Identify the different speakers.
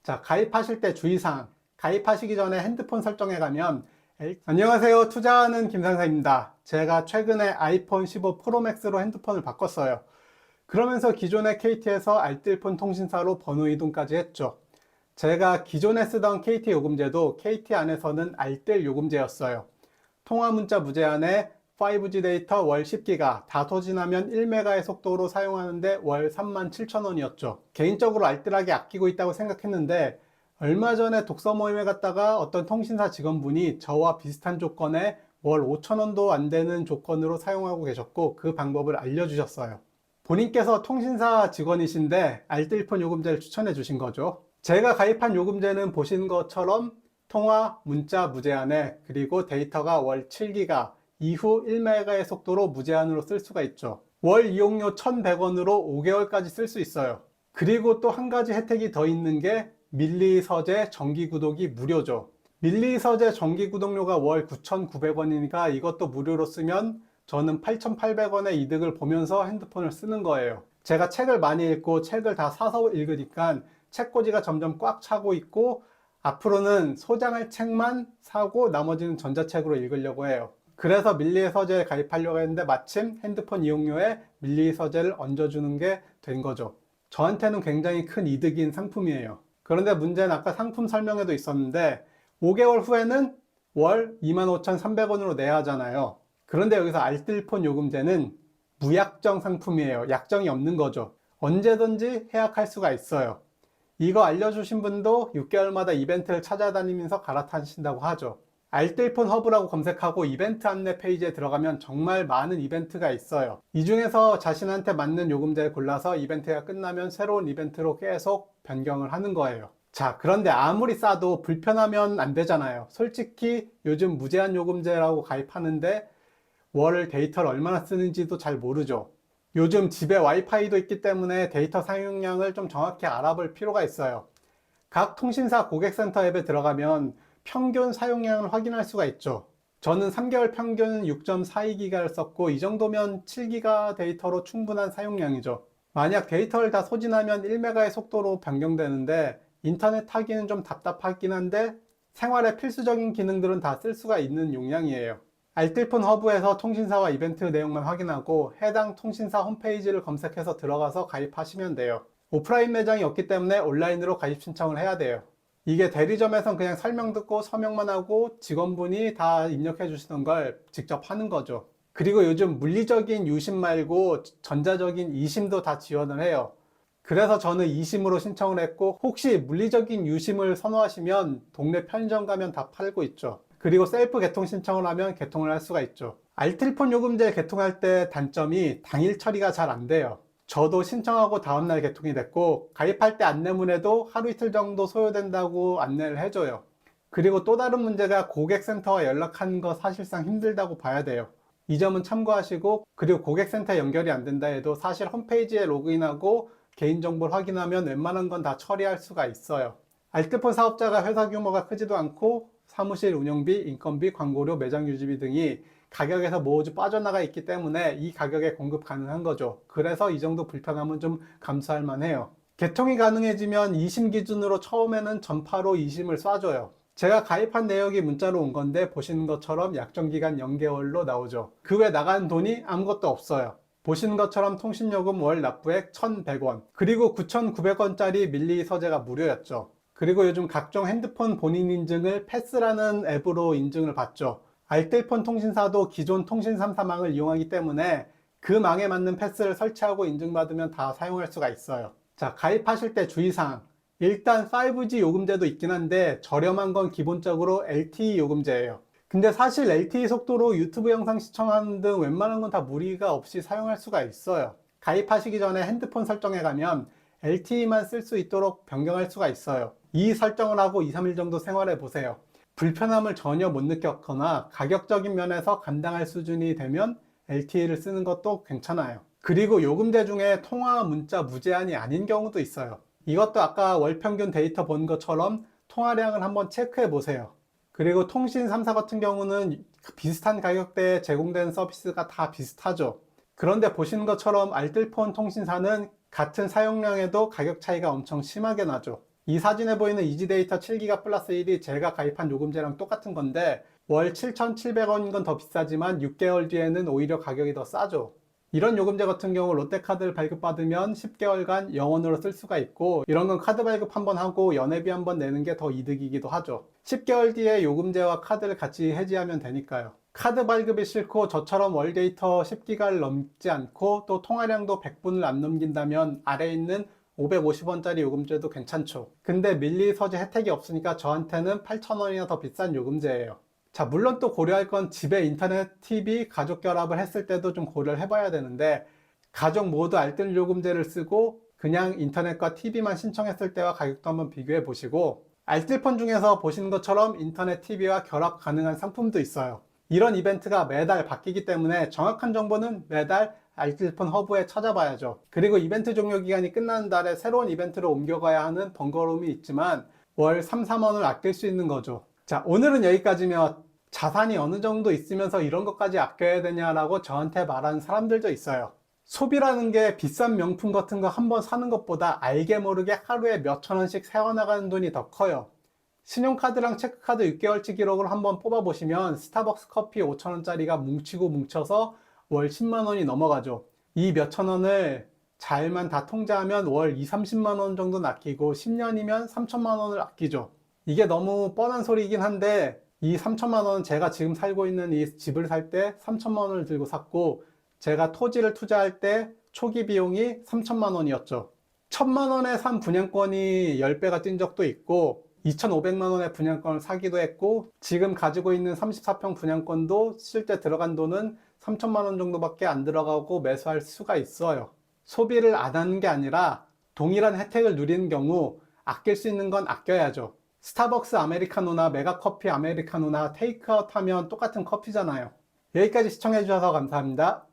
Speaker 1: 자, 가입하실 때 주의사항. 가입하시기 전에 핸드폰 설정에 가면 안녕하세요. 투자하는 김상사입니다. 제가 최근에 아이폰 15 프로맥스로 핸드폰을 바꿨어요. 그러면서 기존의 KT에서 알뜰폰 통신사로 번호 이동까지 했죠. 제가 기존에 쓰던 KT 요금제도 KT 안에서는 알뜰 요금제였어요. 통화 문자 무제한에 5G 데이터 월 10기가 다 소진하면 1메가의 속도로 사용하는데 월 37,000원이었죠. 개인적으로 알뜰하게 아끼고 있다고 생각했는데 얼마 전에 독서 모임에 갔다가 어떤 통신사 직원분이 저와 비슷한 조건에 월 5,000원도 안 되는 조건으로 사용하고 계셨고 그 방법을 알려주셨어요. 본인께서 통신사 직원이신데 알뜰폰 요금제를 추천해 주신 거죠. 제가 가입한 요금제는 보신 것처럼 통화, 문자 무제한에 그리고 데이터가 월 7기가 이후 1메가의 속도로 무제한으로 쓸 수가 있죠. 월 이용료 1,100원으로 5개월까지 쓸 수 있어요. 그리고 또 한 가지 혜택이 더 있는 게 밀리 서재 정기 구독이 무료죠. 밀리 서재 정기 구독료가 월 9,900원이니까 이것도 무료로 쓰면 저는 8,800원의 이득을 보면서 핸드폰을 쓰는 거예요. 제가 책을 많이 읽고 책을 다 사서 읽으니까 책꽂이가 점점 꽉 차고 있고 앞으로는 소장할 책만 사고 나머지는 전자책으로 읽으려고 해요. 그래서 밀리 서재에 가입하려고 했는데 마침 핸드폰 이용료에 밀리 서재를 얹어주는 게 된 거죠. 저한테는 굉장히 큰 이득인 상품이에요. 그런데 문제는 아까 상품 설명에도 있었는데 5개월 후에는 월 25,300원으로 내야 하잖아요. 그런데 여기서 알뜰폰 요금제는 무약정 상품이에요. 약정이 없는 거죠. 언제든지 해약할 수가 있어요. 이거 알려주신 분도 6개월마다 이벤트를 찾아다니면서 갈아타신다고 하죠. 알뜰폰 허브라고 검색하고 이벤트 안내 페이지에 들어가면 정말 많은 이벤트가 있어요. 이 중에서 자신한테 맞는 요금제를 골라서 이벤트가 끝나면 새로운 이벤트로 계속 변경을 하는 거예요. 자, 그런데 아무리 싸도 불편하면 안 되잖아요. 솔직히 요즘 무제한 요금제라고 가입하는데 월 데이터를 얼마나 쓰는지도 잘 모르죠. 요즘 집에 와이파이도 있기 때문에 데이터 사용량을 좀 정확히 알아볼 필요가 있어요. 각 통신사 고객센터 앱에 들어가면 평균 사용량을 확인할 수가 있죠. 저는 3개월 평균 6.42기가를 썼고 이 정도면 7기가 데이터로 충분한 사용량이죠. 만약 데이터를 다 소진하면 1메가의 속도로 변경되는데 인터넷 하기는 좀 답답하긴 한데 생활에 필수적인 기능들은 다 쓸 수가 있는 용량이에요. 알뜰폰 허브에서 통신사와 이벤트 내용만 확인하고 해당 통신사 홈페이지를 검색해서 들어가서 가입하시면 돼요. 오프라인 매장이 없기 때문에 온라인으로 가입 신청을 해야 돼요. 이게 대리점에선 그냥 설명 듣고 서명만 하고 직원분이 다 입력해 주시는 걸 직접 하는 거죠. 그리고 요즘 물리적인 유심 말고 전자적인 이심도 다 지원을 해요. 그래서 저는 이심으로 신청을 했고 혹시 물리적인 유심을 선호하시면 동네 편의점 가면 다 팔고 있죠. 그리고 셀프 개통 신청을 하면 개통을 할 수가 있죠. 알뜰폰 요금제 개통할 때 단점이 당일 처리가 잘 안 돼요. 저도 신청하고 다음날 개통이 됐고 가입할 때 안내문에도 하루 이틀 정도 소요된다고 안내를 해줘요. 그리고 또 다른 문제가 고객센터와 연락하는 거 사실상 힘들다고 봐야 돼요. 이 점은 참고하시고 그리고 고객센터 연결이 안 된다 해도 사실 홈페이지에 로그인하고 개인정보를 확인하면 웬만한 건 다 처리할 수가 있어요. 알뜰폰 사업자가 회사 규모가 크지도 않고 사무실 운영비, 인건비, 광고료, 매장 유지비 등이 가격에서 모두 빠져나가 있기 때문에 이 가격에 공급 가능한 거죠. 그래서 이 정도 불편함은 좀 감수할 만해요. 개통이 가능해지면 2심 기준으로 처음에는 전파로 2심을 쏴줘요. 제가 가입한 내역이 문자로 온 건데 보시는 것처럼 약정기간 0개월로 나오죠. 그 외 나간 돈이 아무것도 없어요. 보시는 것처럼 통신요금 월 납부액 1,100원 그리고 9,900원짜리 밀리 서재가 무료였죠. 그리고 요즘 각종 핸드폰 본인 인증을 패스라는 앱으로 인증을 받죠. 알뜰폰 통신사도 기존 통신 3사망을 이용하기 때문에 그 망에 맞는 패스를 설치하고 인증받으면 다 사용할 수가 있어요. 자, 가입하실 때 주의사항. 일단 5G 요금제도 있긴 한데 저렴한 건 기본적으로 LTE 요금제예요. 근데 사실 LTE 속도로 유튜브 영상 시청하는 등 웬만한 건 다 무리가 없이 사용할 수가 있어요. 가입하시기 전에 핸드폰 설정에 가면 LTE만 쓸 수 있도록 변경할 수가 있어요. 이 설정을 하고 2, 3일 정도 생활해 보세요. 불편함을 전혀 못 느꼈거나 가격적인 면에서 감당할 수준이 되면 LTE를 쓰는 것도 괜찮아요. 그리고 요금제 중에 통화, 문자 무제한이 아닌 경우도 있어요. 이것도 아까 월 평균 데이터 본 것처럼 통화량을 한번 체크해 보세요. 그리고 통신 3사 같은 경우는 비슷한 가격대에 제공되는 서비스가 다 비슷하죠. 그런데 보시는 것처럼 알뜰폰 통신사는 같은 사용량에도 가격 차이가 엄청 심하게 나죠. 이 사진에 보이는 이지데이터 7기가 플러스 1이 제가 가입한 요금제랑 똑같은 건데 월 7,700원인 건 더 비싸지만 6개월 뒤에는 오히려 가격이 더 싸죠. 이런 요금제 같은 경우 롯데카드를 발급받으면 10개월간 영원으로 쓸 수가 있고, 이런 건 카드 발급 한번 하고 연회비 한번 내는 게 더 이득이기도 하죠. 10개월 뒤에 요금제와 카드를 같이 해지하면 되니까요. 카드 발급이 싫고 저처럼 월 데이터 10기가를 넘지 않고 또 통화량도 100분을 안 넘긴다면 아래에 있는 550원짜리 요금제도 괜찮죠. 근데 밀리 서지 혜택이 없으니까 저한테는 8,000원이나 더 비싼 요금제예요. 자, 물론 또 고려할 건 집에 인터넷, TV, 가족 결합을 했을 때도 좀 고려를 해봐야 되는데, 가족 모두 알뜰 요금제를 쓰고 그냥 인터넷과 TV만 신청했을 때와 가격도 한번 비교해 보시고, 알뜰폰 중에서 보시는 것처럼 인터넷, TV와 결합 가능한 상품도 있어요. 이런 이벤트가 매달 바뀌기 때문에 정확한 정보는 매달 알뜰폰 허브에 찾아봐야죠. 그리고 이벤트 종료 기간이 끝나는 달에 새로운 이벤트로 옮겨가야 하는 번거로움이 있지만 월 3, 4만원을 아낄 수 있는 거죠. 자, 오늘은 여기까지며, 자산이 어느 정도 있으면서 이런 것까지 아껴야 되냐라고 저한테 말하는 사람들도 있어요. 소비라는 게 비싼 명품 같은 거 한번 사는 것보다 알게 모르게 하루에 몇천 원씩 새어나가는 돈이 더 커요. 신용카드랑 체크카드 6개월치 기록을 한번 뽑아보시면 스타벅스 커피 5,000원짜리가 뭉치고 뭉쳐서 월 10만 원이 넘어가죠. 이 몇천 원을 잘만 다 통제하면 월 2, 30만 원 정도 아끼고 10년이면 3천만 원을 아끼죠. 이게 너무 뻔한 소리이긴 한데, 이 3천만 원은 제가 지금 살고 있는 이 집을 살 때 3천만 원을 들고 샀고, 제가 토지를 투자할 때 초기 비용이 3천만 원이었죠. 1,000만 원에 산 분양권이 10배가 뛴 적도 있고 2,500만 원의 분양권을 사기도 했고, 지금 가지고 있는 34평 분양권도 실제 들어간 돈은 3천만 원 정도밖에 안 들어가고 매수할 수가 있어요. 소비를 안 하는 게 아니라 동일한 혜택을 누리는 경우 아낄 수 있는 건 아껴야죠. 스타벅스 아메리카노나 메가커피 아메리카노나 테이크아웃 하면 똑같은 커피잖아요. 여기까지 시청해 주셔서 감사합니다.